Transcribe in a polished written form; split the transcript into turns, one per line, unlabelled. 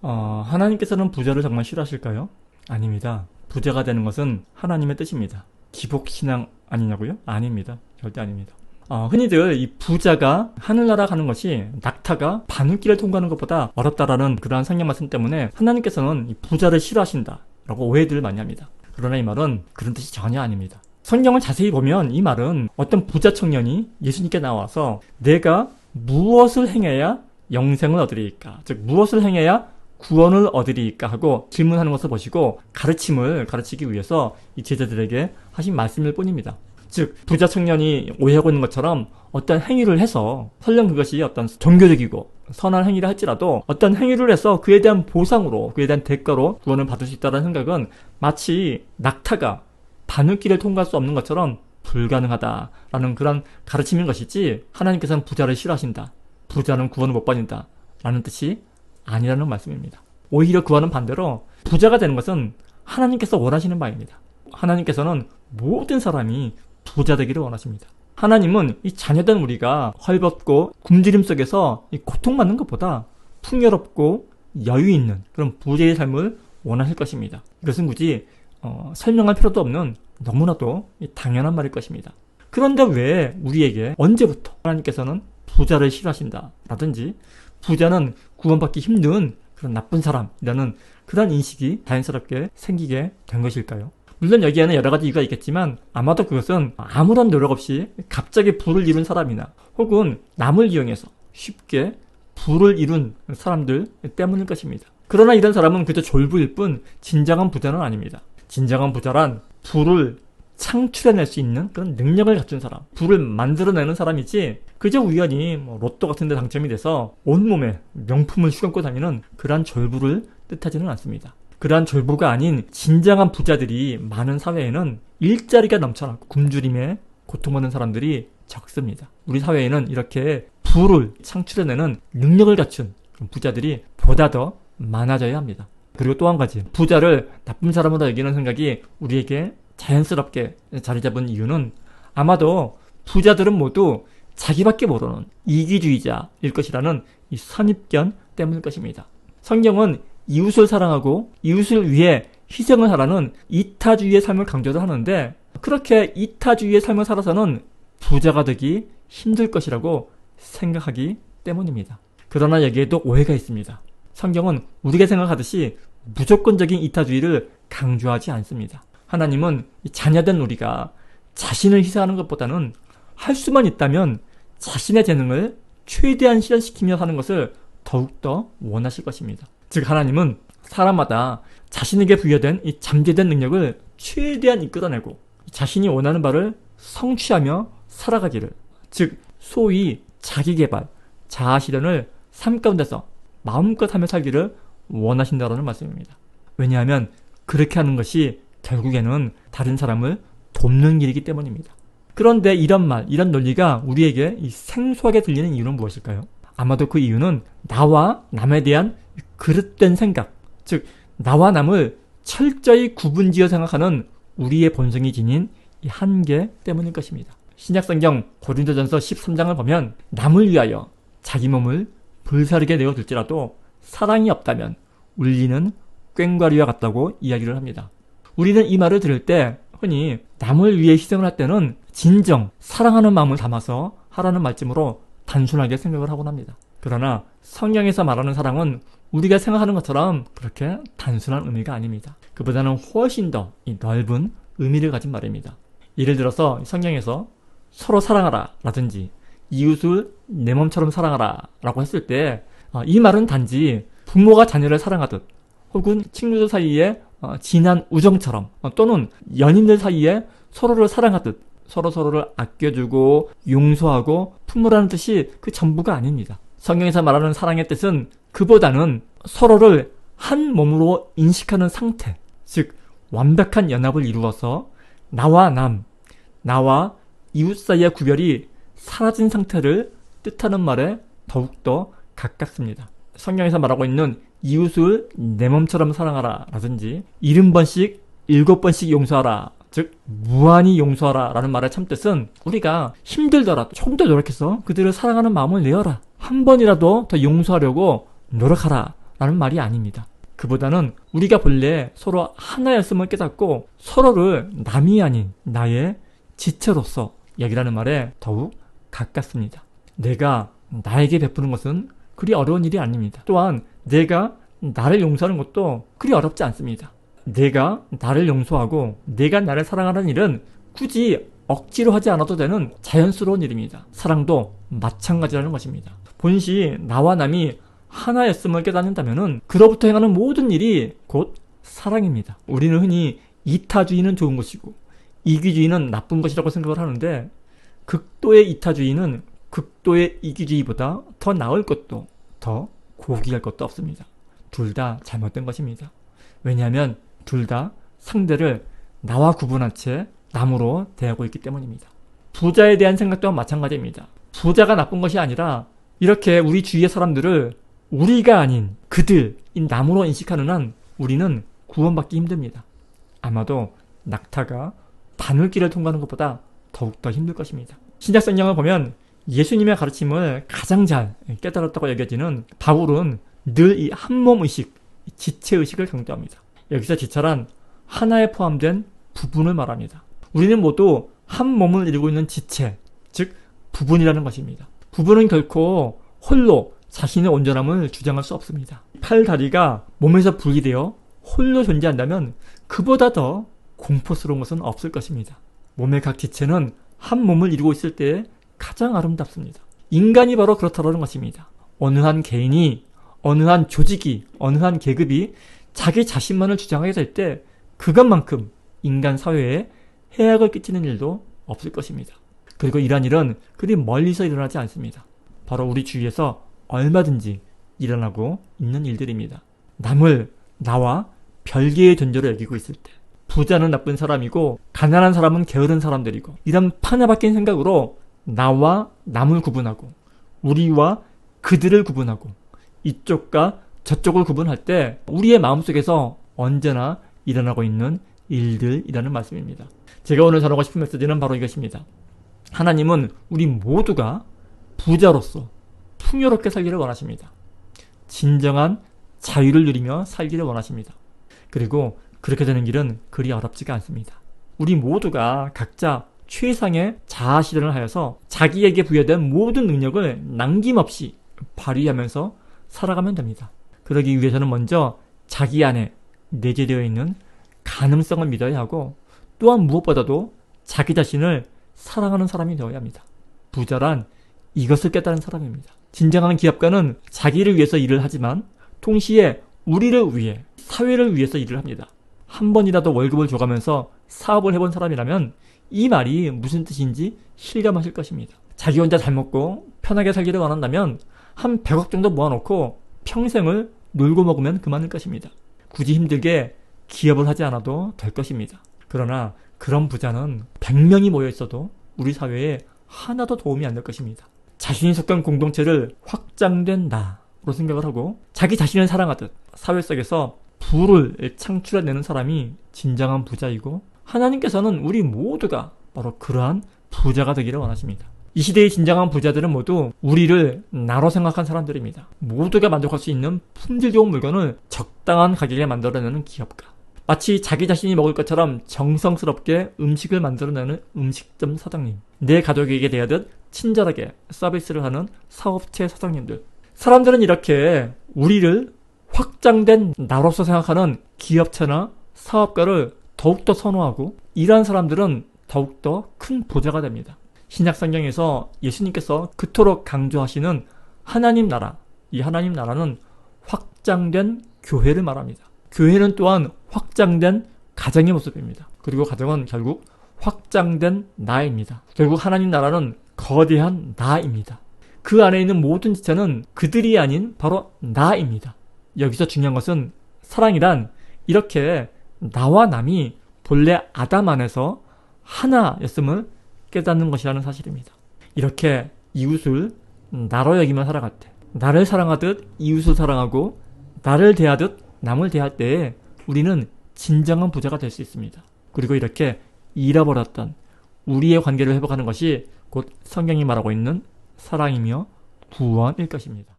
하나님께서는 부자를 정말 싫어하실까요? 아닙니다. 부자가 되는 것은 하나님의 뜻입니다. 기복신앙 아니냐고요? 아닙니다. 절대 아닙니다. 흔히들 이 부자가 하늘나라 가는 것이 낙타가 바늘길을 통과하는 것보다 어렵다라는 그러한 성경 말씀 때문에 하나님께서는 이 부자를 싫어하신다 라고 오해들을 많이 합니다. 그러나 이 말은 그런 뜻이 전혀 아닙니다. 성경을 자세히 보면 이 말은 어떤 부자 청년이 예수님께 나와서 내가 무엇을 행해야 영생을 얻으리이까, 즉 무엇을 행해야 구원을 얻으리이까 하고 질문하는 것을 보시고 가르침을 가르치기 위해서 이 제자들에게 하신 말씀일 뿐입니다. 즉 부자 청년이 오해하고 있는 것처럼 어떤 행위를 해서 설령 그것이 어떤 종교적이고 선한 행위를 할지라도 어떤 행위를 해서 그에 대한 보상으로, 그에 대한 대가로 구원을 받을 수 있다는 생각은 마치 낙타가 바늘길을 통과할 수 없는 것처럼 불가능하다라는 그런 가르침인 것이지, 하나님께서는 부자를 싫어하신다, 부자는 구원을 못 받는다 라는 뜻이 아니라는 말씀입니다. 오히려 그와는 반대로 부자가 되는 것은 하나님께서 원하시는 바입니다. 하나님께서는 모든 사람이 부자 되기를 원하십니다. 하나님은 이 자녀된 우리가 헐벗고 굶주림 속에서 이 고통받는 것보다 풍요롭고 여유 있는 그런 부자의 삶을 원하실 것입니다. 이것은 굳이 설명할 필요도 없는 너무나도 당연한 말일 것입니다. 그런데 왜 우리에게 언제부터 하나님께서는 부자를 싫어하신다 라든지 부자는 구원받기 힘든 그런 나쁜 사람이라는 그런 인식이 자연스럽게 생기게 된 것일까요? 물론 여기에는 여러 가지 이유가 있겠지만 아마도 그것은 아무런 노력 없이 갑자기 부를 이룬 사람이나 혹은 남을 이용해서 쉽게 부를 이룬 사람들 때문일 것입니다. 그러나 이런 사람은 그저 졸부일 뿐 진정한 부자는 아닙니다. 진정한 부자란 부를 창출해낼 수 있는 그런 능력을 갖춘 사람, 부를 만들어내는 사람이지 그저 우연히 로또 같은 데 당첨이 돼서 온몸에 명품을 휘감고 다니는 그러한 졸부를 뜻하지는 않습니다. 그러한 졸부가 아닌 진정한 부자들이 많은 사회에는 일자리가 넘쳐나고 굶주림에 고통받는 사람들이 적습니다. 우리 사회에는 이렇게 부를 창출해내는 능력을 갖춘 부자들이 보다 더 많아져야 합니다. 그리고 또 한 가지, 부자를 나쁜 사람으로 여기는 생각이 우리에게 자연스럽게 자리 잡은 이유는 아마도 부자들은 모두 자기밖에 모르는 이기주의자일 것이라는 이 선입견 때문일 것입니다. 성경은 이웃을 사랑하고 이웃을 위해 희생을 하라는 이타주의의 삶을 강조를 하는데, 그렇게 이타주의의 삶을 살아서는 부자가 되기 힘들 것이라고 생각하기 때문입니다. 그러나 여기에도 오해가 있습니다. 성경은 우리가 생각하듯이 무조건적인 이타주의를 강조하지 않습니다. 하나님은 자녀된 우리가 자신을 희생하는 것보다는 할 수만 있다면 자신의 재능을 최대한 실현시키며 사는 것을 더욱더 원하실 것입니다. 즉 하나님은 사람마다 자신에게 부여된 이 잠재된 능력을 최대한 이끌어내고 자신이 원하는 바를 성취하며 살아가기를, 즉 소위 자기개발, 자아실현을 삶 가운데서 마음껏 하며 살기를 원하신다는 말씀입니다. 왜냐하면 그렇게 하는 것이 결국에는 다른 사람을 돕는 길이기 때문입니다. 그런데 이런 말, 이런 논리가 우리에게 생소하게 들리는 이유는 무엇일까요? 아마도 그 이유는 나와 남에 대한 그릇된 생각, 즉 나와 남을 철저히 구분지어 생각하는 우리의 본성이 지닌 이 한계 때문일 것입니다. 신약성경 고린도전서 13장을 보면 남을 위하여 자기 몸을 불사르게 내어둘지라도 사랑이 없다면 울리는 꽹과리와 같다고 이야기를 합니다. 우리는 이 말을 들을 때 흔히 남을 위해 희생을 할 때는 진정 사랑하는 마음을 담아서 하라는 말씀으로 단순하게 생각을 하곤 합니다. 그러나 성경에서 말하는 사랑은 우리가 생각하는 것처럼 그렇게 단순한 의미가 아닙니다. 그보다는 훨씬 더 넓은 의미를 가진 말입니다. 예를 들어서 성경에서 서로 사랑하라 라든지 이웃을 내 몸처럼 사랑하라 라고 했을 때 이 말은 단지 부모가 자녀를 사랑하듯 혹은 친구들 사이에 진한 우정처럼 또는 연인들 사이에 서로를 사랑하듯 서로를 아껴주고 용서하고 품으라는 뜻이 그 전부가 아닙니다. 성경에서 말하는 사랑의 뜻은 그보다는 서로를 한 몸으로 인식하는 상태, 즉 완벽한 연합을 이루어서 나와 남, 나와 이웃 사이의 구별이 사라진 상태를 뜻하는 말에 더욱더 가깝습니다. 성경에서 말하고 있는 이웃을 내 몸처럼 사랑하라 라든지 70번씩 7번씩 용서하라, 즉 무한히 용서하라 라는 말의 참뜻은 우리가 힘들더라도 조금 더 노력해서 그들을 사랑하는 마음을 내어라, 한 번이라도 더 용서하려고 노력하라 라는 말이 아닙니다. 그보다는 우리가 본래 서로 하나였음을 깨닫고 서로를 남이 아닌 나의 지체로서 여기라는 말에 더욱 가깝습니다. 내가 나에게 베푸는 것은 그리 어려운 일이 아닙니다. 또한 내가 나를 용서하는 것도 그리 어렵지 않습니다. 내가 나를 용서하고 내가 나를 사랑하는 일은 굳이 억지로 하지 않아도 되는 자연스러운 일입니다. 사랑도 마찬가지라는 것입니다. 본시 나와 남이 하나였음을 깨닫는다면 그로부터 행하는 모든 일이 곧 사랑입니다. 우리는 흔히 이타주의는 좋은 것이고 이기주의는 나쁜 것이라고 생각을 하는데 극도의 이타주의는 극도의 이기주의보다 더 나을 것도 더 고귀할 것도 없습니다. 둘 다 잘못된 것입니다. 왜냐하면 둘 다 상대를 나와 구분한 채 남으로 대하고 있기 때문입니다. 부자에 대한 생각 또한 마찬가지입니다. 부자가 나쁜 것이 아니라 이렇게 우리 주위의 사람들을 우리가 아닌 그들인 남으로 인식하는 한 우리는 구원받기 힘듭니다. 아마도 낙타가 바늘길을 통과하는 것보다 더욱더 힘들 것입니다. 신약성경을 보면 예수님의 가르침을 가장 잘 깨달았다고 여겨지는 바울은 늘 이 한몸의식, 지체의식을 강조합니다. 여기서 지체란 하나에 포함된 부분을 말합니다. 우리는 모두 한 몸을 이루고 있는 지체, 즉 부분이라는 것입니다. 부분은 결코 홀로 자신의 온전함을 주장할 수 없습니다. 팔, 다리가 몸에서 분리되어 홀로 존재한다면 그보다 더 공포스러운 것은 없을 것입니다. 몸의 각 지체는 한 몸을 이루고 있을 때 가장 아름답습니다. 인간이 바로 그렇다는 것입니다. 어느 한 개인이, 어느 한 조직이, 어느 한 계급이 자기 자신만을 주장하게 될 때 그것만큼 인간 사회에 해악을 끼치는 일도 없을 것입니다. 그리고 이러한 일은 그리 멀리서 일어나지 않습니다. 바로 우리 주위에서 얼마든지 일어나고 있는 일들입니다. 남을 나와 별개의 존재로 여기고 있을 때 부자는 나쁜 사람이고 가난한 사람은 게으른 사람들이고 이런 파나바뀐 생각으로 나와 남을 구분하고 우리와 그들을 구분하고 이쪽과 저쪽을 구분할 때 우리의 마음속에서 언제나 일어나고 있는 일들이라는 말씀입니다. 제가 오늘 전하고 싶은 메시지는 바로 이것입니다. 하나님은 우리 모두가 부자로서 풍요롭게 살기를 원하십니다. 진정한 자유를 누리며 살기를 원하십니다. 그리고 그렇게 되는 길은 그리 어렵지가 않습니다. 우리 모두가 각자 최상의 자아 실현을 하여서 자기에게 부여된 모든 능력을 남김없이 발휘하면서 살아가면 됩니다. 그러기 위해서는 먼저 자기 안에 내재되어 있는 가능성을 믿어야 하고 또한 무엇보다도 자기 자신을 사랑하는 사람이 되어야 합니다. 부자란 이것을 깨달은 사람입니다. 진정한 기업가는 자기를 위해서 일을 하지만 동시에 우리를 위해, 사회를 위해서 일을 합니다. 한 번이라도 월급을 줘가면서 사업을 해본 사람이라면 이 말이 무슨 뜻인지 실감하실 것입니다. 자기 혼자 잘 먹고 편하게 살기를 원한다면 한 100억 정도 모아놓고 평생을 놀고 먹으면 그만일 것입니다. 굳이 힘들게 기업을 하지 않아도 될 것입니다. 그러나 그런 부자는 100명이 모여 있어도 우리 사회에 하나도 도움이 안 될 것입니다. 자신이 속한 공동체를 확장된 나로 생각을 하고 자기 자신을 사랑하듯 사회 속에서 부를 창출해내는 사람이 진정한 부자이고 하나님께서는 우리 모두가 바로 그러한 부자가 되기를 원하십니다. 이 시대의 진정한 부자들은 모두 우리를 나로 생각한 사람들입니다. 모두가 만족할 수 있는 품질 좋은 물건을 적당한 가격에 만들어내는 기업가. 마치 자기 자신이 먹을 것처럼 정성스럽게 음식을 만들어내는 음식점 사장님. 내 가족에게 대하듯 친절하게 서비스를 하는 사업체 사장님들. 사람들은 이렇게 우리를 확장된 나로서 생각하는 기업체나 사업가를 더욱더 선호하고 이러한 사람들은 더욱더 큰 부자가 됩니다. 신약 성경에서 예수님께서 그토록 강조하시는 하나님 나라, 이 하나님 나라는 확장된 교회를 말합니다. 교회는 또한 확장된 가정의 모습입니다. 그리고 가정은 결국 확장된 나입니다. 결국 하나님 나라는 거대한 나입니다. 그 안에 있는 모든 지체는 그들이 아닌 바로 나입니다. 여기서 중요한 것은 사랑이란 이렇게 나와 남이 본래 아담 안에서 하나였음을 깨닫는 것이라는 사실입니다. 이렇게 이웃을 나로 여기며 살아갈 때 나를 사랑하듯 이웃을 사랑하고 나를 대하듯 남을 대할 때에 우리는 진정한 부자가 될 수 있습니다. 그리고 이렇게 잃어버렸던 우리의 관계를 회복하는 것이 곧 성경이 말하고 있는 사랑이며 구원일 것입니다.